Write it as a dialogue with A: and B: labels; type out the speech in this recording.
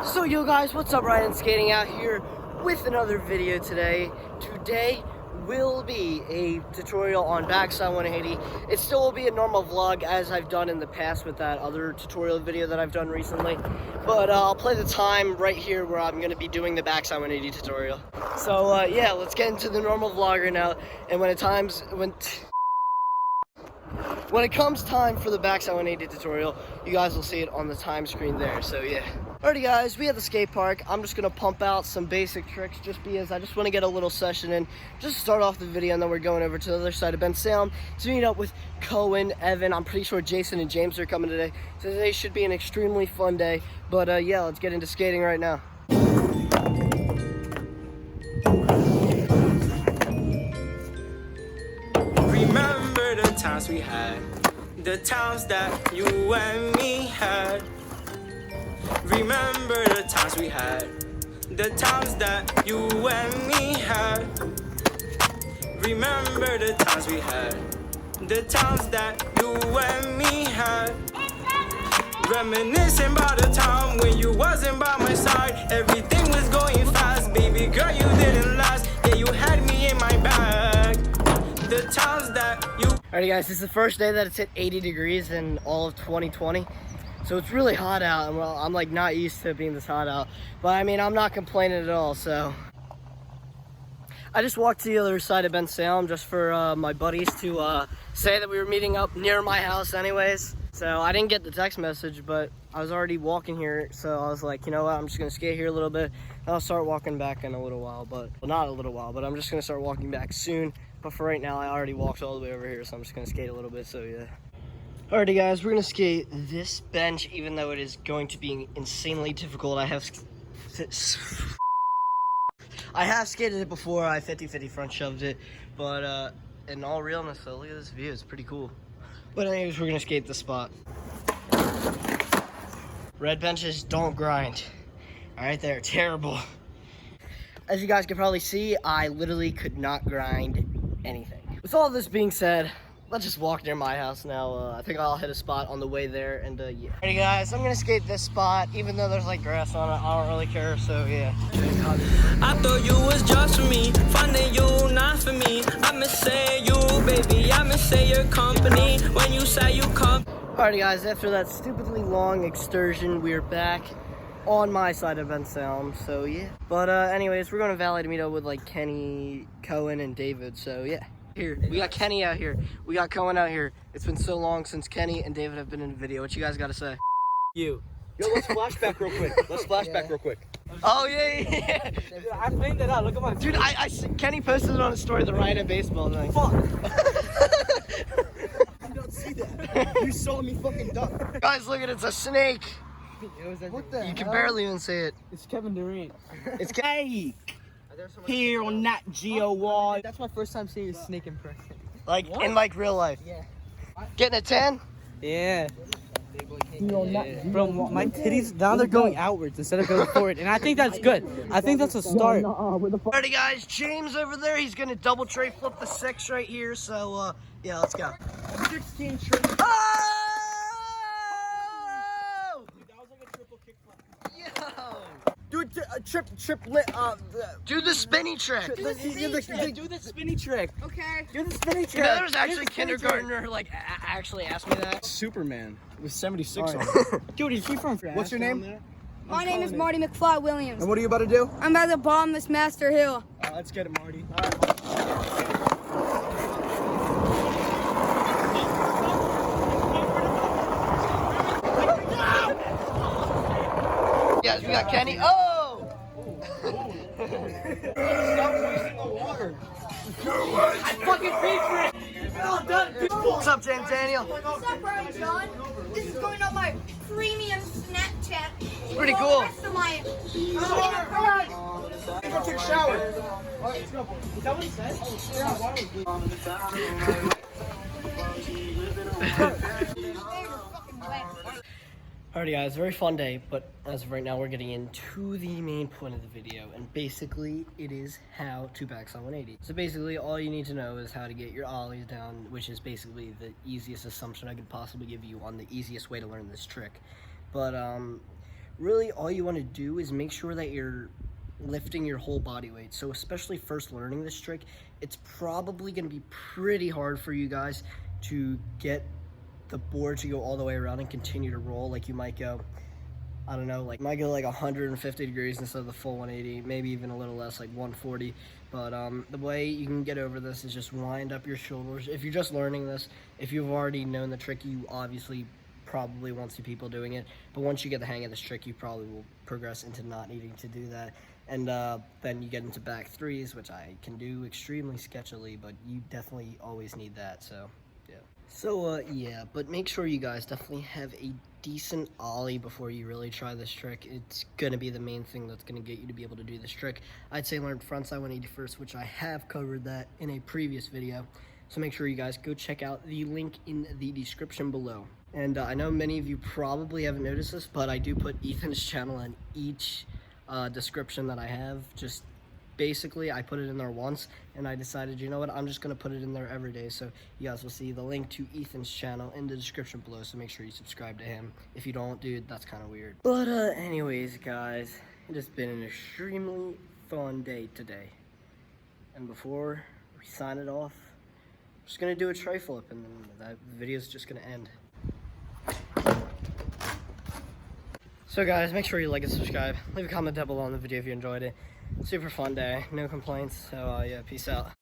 A: So yo guys, what's up? Ryan Skating out here with another video today. Today will be a tutorial on backside 180. It still will be a normal vlog as I've done in the past with that other tutorial video that I've done recently. But I'll play the time right here where I'm going to be doing the backside 180 tutorial. So yeah, let's get into the normal vlog right now. And when it comes time for the backside 180 tutorial, you guys will see it on the time screen there, so yeah. Alrighty guys, we at the skate park. I'm just gonna pump out some basic tricks just because I just wanna get a little session in, just to start off the video, and then we're going over to the other side of Ben Salem to meet up with Cohen, Evan. I'm pretty sure Jason and James are coming today. So today should be an extremely fun day, but yeah, let's get into skating right now.
B: Remember the times we had, the times that you and me had. Remember the times we had, the times that you and me had. Remember the times we had, the times that you and me had. Reminiscing about the time when you wasn't by my side. Everything was going fast, baby girl, you didn't last. Yeah, you had me in my bag. The times that you...
A: Alrighty guys, this is the first day that it's hit 80 degrees in all of 2020. So it's really hot out, and well, I'm like not used to it being this hot out. But I mean, I'm not complaining at all, so. I just walked to the other side of Ben Salem just for my buddies to say that we were meeting up near my house anyways. So I didn't get the text message, but I was already walking here, so I was like, you know what, I'm just gonna skate here a little bit, and I'll start walking back in a little while, but, well, not a little while, but I'm just gonna start walking back soon. But for right now, I already walked all the way over here, so I'm just gonna skate a little bit, so yeah. Alrighty guys, we're gonna skate this bench, even though it is going to be insanely difficult. I have skated it before. I 50-50 front shoved it, but in all realness though, look at this view, it's pretty cool. But anyways, we're gonna skate this spot. Red benches don't grind. Alright, they're terrible. As you guys can probably see, I literally could not grind anything. With all this being said, let's just walk near my house now. I think I'll hit a spot on the way there, and yeah. Alrighty guys, I'm gonna skate this spot, even though there's like grass on it. I don't really care, so yeah.
B: I thought you was just for me, finding you not for me. I miss saying you, baby, I miss saying your company. When you say you come.
A: Alrighty guys, after that stupidly long excursion, we're back on my side of Ben Salem, so yeah. But anyways, we're going to Valley to meet up with like Kenny, Cohen, and David, so yeah. Here, we got Kenny out here, we got Cohen out here. It's been so long since Kenny and David have been in the video. What you guys got to say?
C: You. Yo, let's flashback real quick. Let's flashback real quick.
A: Oh yeah.
C: Dude, I planned that out. Look at my.
A: Dude, Kenny posted it on his story, the Ryan at baseball thing.
C: Fuck. You don't see that. You saw me fucking duck.
A: Guys, look at it, it's a snake.
C: What the
A: You can
C: hell?
A: barely even see it.
C: It's Kevin Durant.
A: It's
C: Hey. Here on Nat Geo Wall. That's my first time seeing a snake impression.
A: like
C: What?
A: in like real life.
C: Yeah.
A: Getting a 10?
C: Yeah. Bro, my titties now they're going outwards instead of going forward, and I think that's good. I think that's a start.
A: Alrighty guys, James over there, he's gonna double tray flip the 6 right here, so yeah, let's go.
C: 16 trick.
A: Oh!
C: Dude, that was like a triple kickflip.
A: Yo!
C: Do
A: Do the spinny trick.
C: do the spinny trick.
D: Okay.
C: Do the spinny trick.
A: You know, there was actually a
C: Do the spinny
A: kindergartner who like actually asked me that.
E: Superman with 76 on it.
C: trick. Dude, is he from?
E: What's your name?
D: My name is Marty McFly Williams.
E: And what are you about to do?
D: I'm about to bomb this Master Hill.
E: Let's get it, Marty.
A: Yes, we got Kenny. Oh!
E: Stop wasting the water.
C: I fucking paid for it. Well done, dude.
A: What's up, James Daniel?
D: What's up, Brian John? This is going on my premium Snapchat.
A: Pretty
D: For
A: cool.
D: The rest of my...
E: Go take a shower.
C: Let's go. Is that what he said?
A: Alrighty guys, very fun day, but as of right now we're getting into the main point of the video, and basically it is how to backside 180. So basically all you need to know is how to get your ollies down, which is basically the easiest assumption I could possibly give you on the easiest way to learn this trick. But really all you want to do is make sure that you're lifting your whole body weight. So especially first learning this trick, it's probably going to be pretty hard for you guys to get the board to go all the way around and continue to roll. Like you might go, I don't know, like might go like 150 degrees instead of the full 180, maybe even a little less, like 140. But the way you can get over this is just wind up your shoulders. If you're just learning this, if you've already known the trick, you obviously probably won't see people doing it. But once you get the hang of this trick, you probably will progress into not needing to do that. And then you get into back threes, which I can do extremely sketchily, but you definitely always need that, so yeah. So yeah, but make sure you guys definitely have a decent ollie before you really try this trick. It's gonna be the main thing that's gonna get you to be able to do this trick. I'd say learn frontside 180 first, which I have covered that in a previous video. So make sure you guys go check out the link in the description below. And I know many of you probably haven't noticed this, but I do put Ethan's channel in each description that I have. Just basically I put it in there once and I decided, you know what, I'm just gonna put it in there every day. So you guys will see the link to Ethan's channel in the description below, so make sure you subscribe to him. If you don't, dude, that's kind of weird. But anyways guys, it has been an extremely fun day today, and before we sign it off, I'm just gonna do a tray flip and then that video is just gonna end. So guys, make sure you like and subscribe. Leave a comment down below on the video if you enjoyed it. Super fun day, no complaints. So yeah, peace out.